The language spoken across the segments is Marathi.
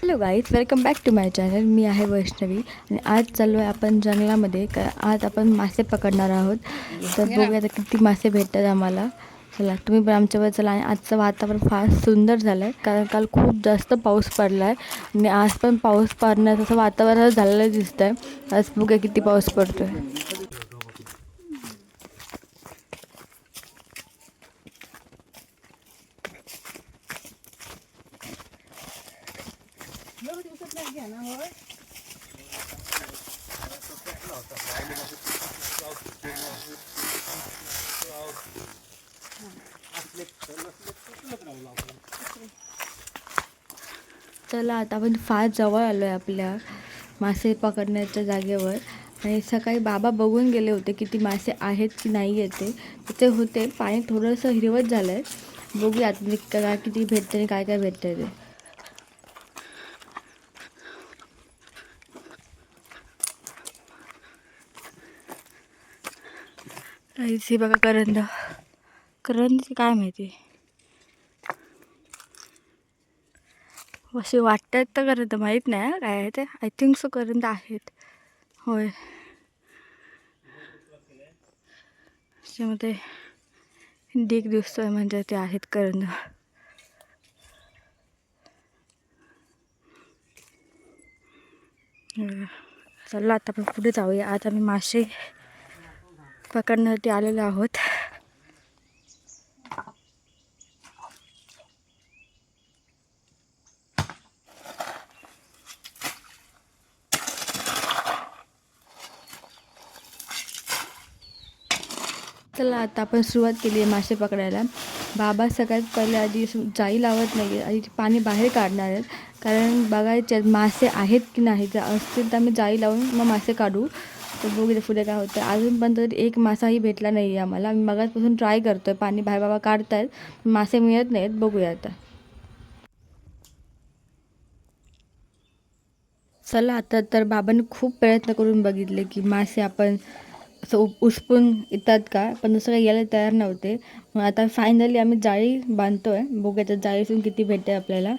Hello guys, welcome back to my channel. मी आहे वैष्णवी आणि आज चाललो आहे आपण जंगलामध्ये. आज आपण मासे पकडणार आहोत. तर बघूया आता किती मासे भेटतात आम्हाला. चला तुम्ही पण आमच्यावर चला. आणि आजचं वातावरण फार सुंदर झालं आहे, कारण काल खूप जास्त पाऊस पडला आहे आणि आज पण पाऊस पडण्याचं असं वातावरण झालेलं दिसतं आहे. आज बघूया किती पाऊस पडतो आहे. चला आता आपण फार जवळ आलो आहे आपल्या मासे पकडण्याच्या जागेवर. आणि सकाळी बाबा बघून गेले होते किती मासे आहेत की नाही येते. ते होते. पाणी थोडंसं हिरवत झालं आहे. बघूया आता काय किती भेटते आणि काय काय भेटते ते. हे बघा करंद. करंद काय माहिती, असे वाटतात तर करंद माहीत नाही काय आहे ते. आय थिंक सो करंद आहेत. होय, त्याच्यामध्ये डीक दिसतोय म्हणजे ते आहेत करंद. चला आता आपण पुढे जाऊया. आता आम्ही मासे पकडण्यासाठी आलेलो आहोत. चला आता आपण सुरुवात केली आहे मासे पकडायला. बाबा सगळ्यात पहिले आधी जाळी लावत नाही आहे, आधी पाणी बाहेर काढणार आहेत, कारण बघायचे मासे आहेत की नाही. जर असतील तर आम्ही जाळी लावून मग मासे काढू. तर बघू पुढे काय होतं. अजून पण तरी एक मासाही भेटला नाही आहे आम्हाला. आम्ही मगाचपासून ट्राय करतो आहे. पाणी बाहेर बाबा काढतायत, मासे मिळत नाहीत. बघूया आता. चला आता तर बाबांनी खूप प्रयत्न करून बघितले की मासे आपण असं उसपून येतात का, पण दुसरं काही यायला तयार नव्हते. मग आता फायनली आम्ही जाळी बांधतो आहे. बघूया त्या जाळीतून किती भेटते आपल्याला.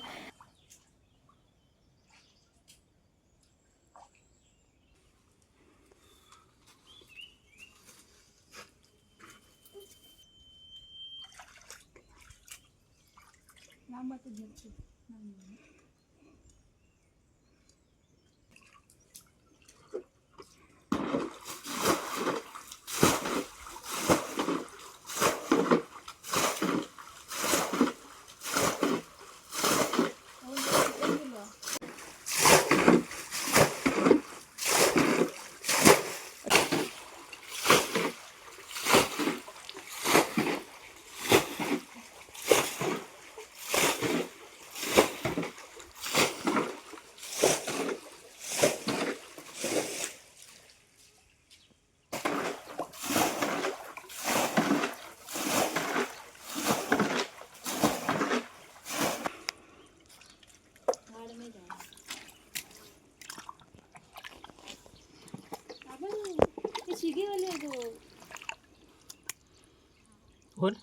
कोण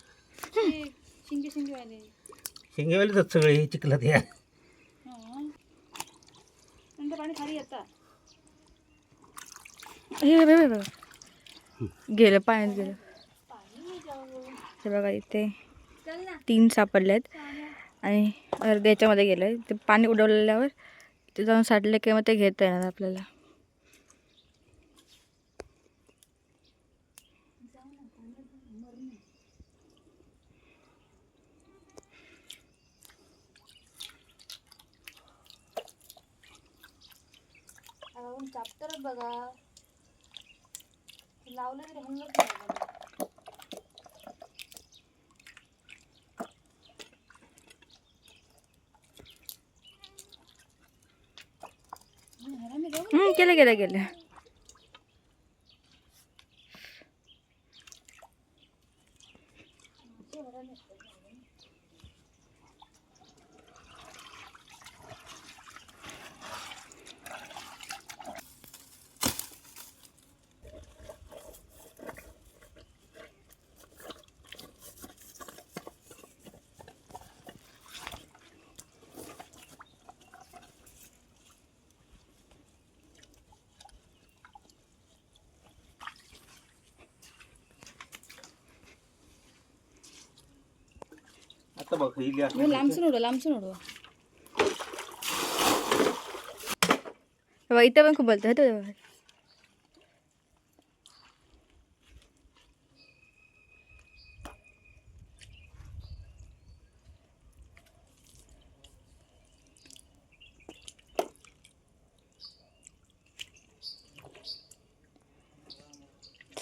शिंगेवाले शेंगेवाले तर सगळे चिखलात या. पाणी खाली येतात. गेलं पाण्यात गेलं. हे बघा इथे 3 सापडलेत आणि अर्ध्या याच्यामध्ये गेलं आहे. ते पाणी उडवलेल्यावर ते जाऊन साठले की मग ते घेता येणार आपल्याला. चाप्टर बघा लावलं तरी हलत नाही. केलं गेलं गेलं. तर बघ ही हो, लांबसून उडवा लांबसून उडवा. बाबा इथं पण खूप बोलतो तो.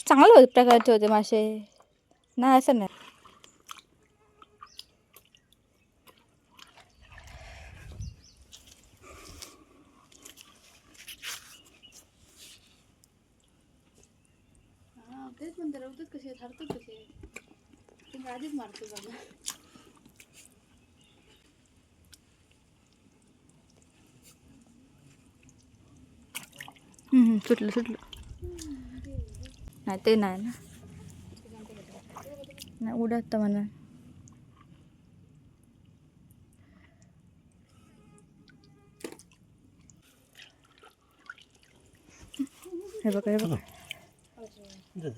चांगले होते प्रकारचे होते मासे, नाही असं नाही. हा तेच म्हणते रवतात कसे हरतात कसे. तुम्ही आधीच मारतो बघा. सुटलं सुटलं. नाही ते नाही ना, नाही उडत तर म्हणा. हे बघा हे बघा.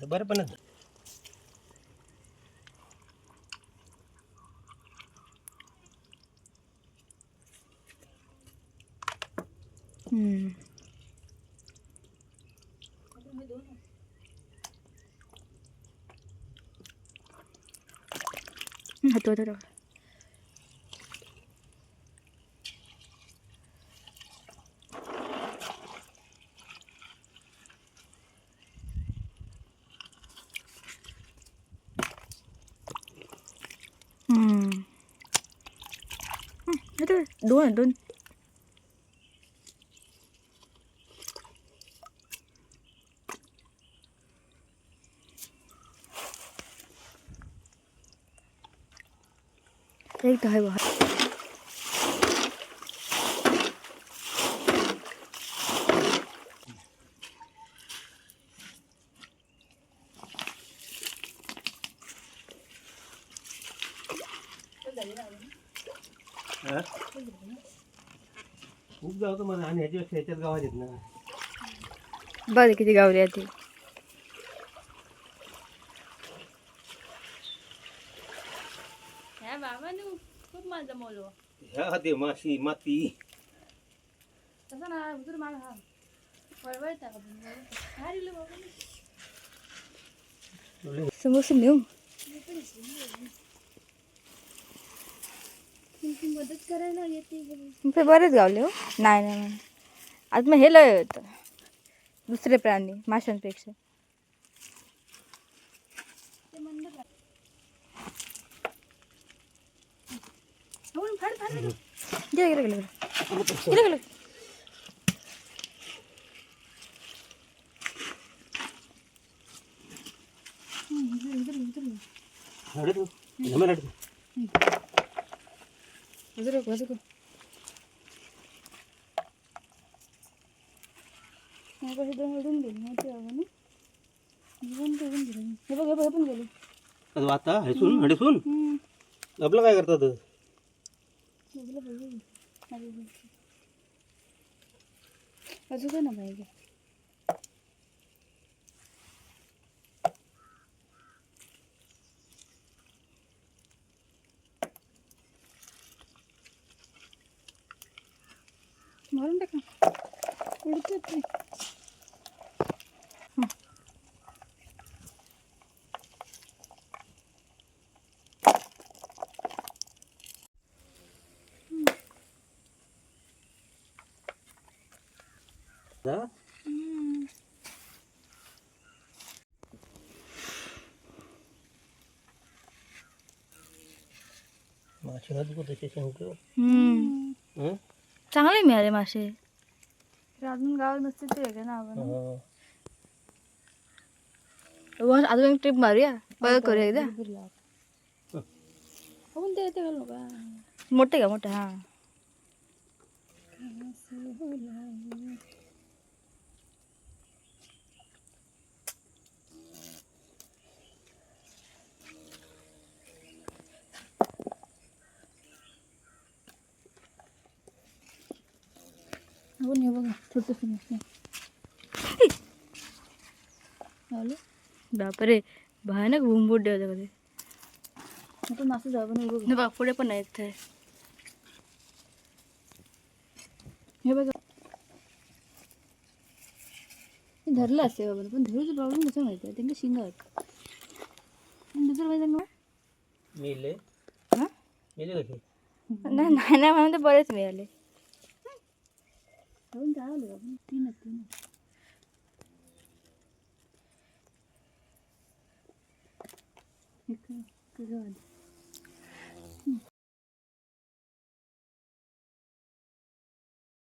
बरं पण होतो होतो. दोन दोन. एक तर आहे बघा. खूप जाऊ तर मला आणि ह्याच्यात गावात येत ना. बघ किती गावली आहे ती. ह्या बाबाने खूप माल जमवलो. ह्या ते माशी माती तसं ना उतर माल हा वळवळता का काय दिलं बाबाने. समोसे नेऊ. तुमची मदत करायला येते. ते बरेच गावले हो. नाही नाही नाही, आज मग हे लय होतं दुसरे प्राणी माशांपेक्षा. ते मंद का हो फाड फाड. गेलं गेलं गेलं गेलं गेलं. बाजू कशी दोन उडून गेली माहिती बाबा ना. दोन उडून गेली. हे बघ हे पण गेली. आता हैसून हडेसून आपलं काय करतात बाजू काय ना पाहिजे. मारून टाक ना उडत ते. माशाला तू तसे शंक चांगले मिळाले मासे. अजून गाव नसते ते वेगळं ना आपण. अजून एक ट्रिप मारूया, परत करूया एकदा. आपण ते येते घालू का मोठे का मोठे. हां आपण हे बघा छोटंसं मस्त. बापरे भयानक बुंबूट होतं कधी. आपण मासे जाऊ पण बघ. हे बघ पुढे पण आहेत ते. हे बघा हे धरलं असते बाबा पण धरूचं प्रॉब्लेम कसं माहिती आहे त्यांना शिंगा आहेत आणि दुसरं माहिती आहे का मेले हां मेले कसे नाही नाही नाही म्हणून ते बरेच मिळाले. धरून चालवले का आपण तीनच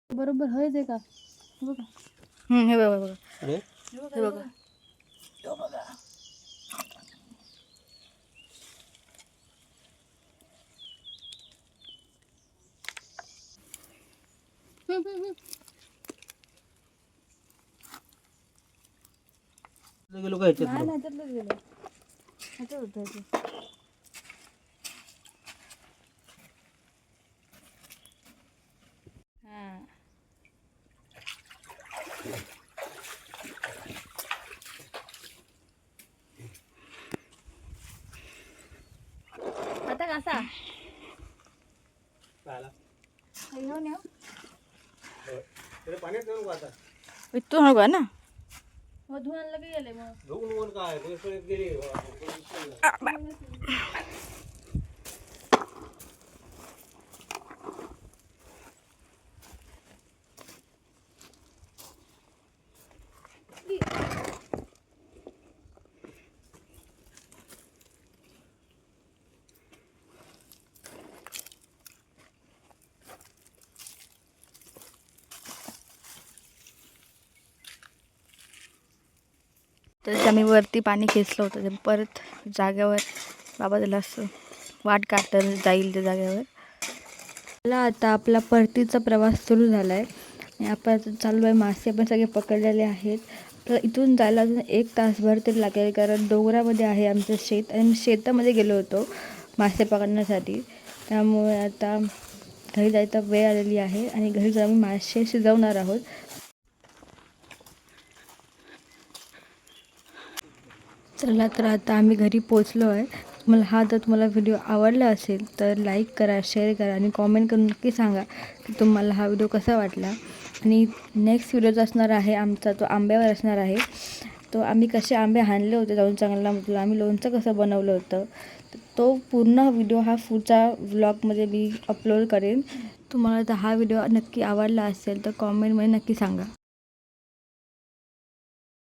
बरोबर हयच आहे का हे बघा हे बघा बघा अरे हे बघा. गेलो काय नाही नाही त्यातलंच गेलं ह्याच्यात होतं ह्याच्यात. हां आता कसा आला घेऊन या पाण्यात जाऊ आता इथून हळू ना. मग धुवून आणलं की गेले मग धुवून वर काय गेली तर आम्ही वरती पाणी खेचलं होतं ते परत जाग्यावर बाबा त्याला असं वाट काढतात जाईल त्या जाग्यावर. मला आता आपला परतीचा प्रवास सुरू झाला आहे आणि आपण आता चालू आहे. मासे पण सगळे पकडलेले आहेत. तर इथून जायला अजून 1 तासभर तरी लागेल कारण डोंगरामध्ये आहे आमचं शेत आणि शेतामध्ये गेलो होतो मासे पकडण्यासाठी. त्यामुळे आता घरी जायचा वेळ आलेली आहे आणि घरी जाऊन आम्ही मासे शिजवणार आहोत. चला तर आता आम्ही घरी पोचलो आहे. तुम्हाला व्हिडिओ आवडला असेल तर लाईक करा, शेअर करा आणि कॉमेंट करून नक्की सांगा की तुम्हाला हा व्हिडिओ कसा वाटला. आणि नेक्स्ट व्हिडिओ जो असणार आहे आमचा तो आंब्यावर असणार आहे. तो आम्ही कसे आंबे हाणले होते जाऊन चांगला म्हटलं आम्ही लोणचं कसं बनवलं होतं तो पूर्ण व्हिडिओ हा पुढच्या व्लॉगमध्ये मी अपलोड करेन. तुम्हाला तर हा व्हिडिओ नक्की आवडला असेल तर कॉमेंटमध्ये नक्की सांगा.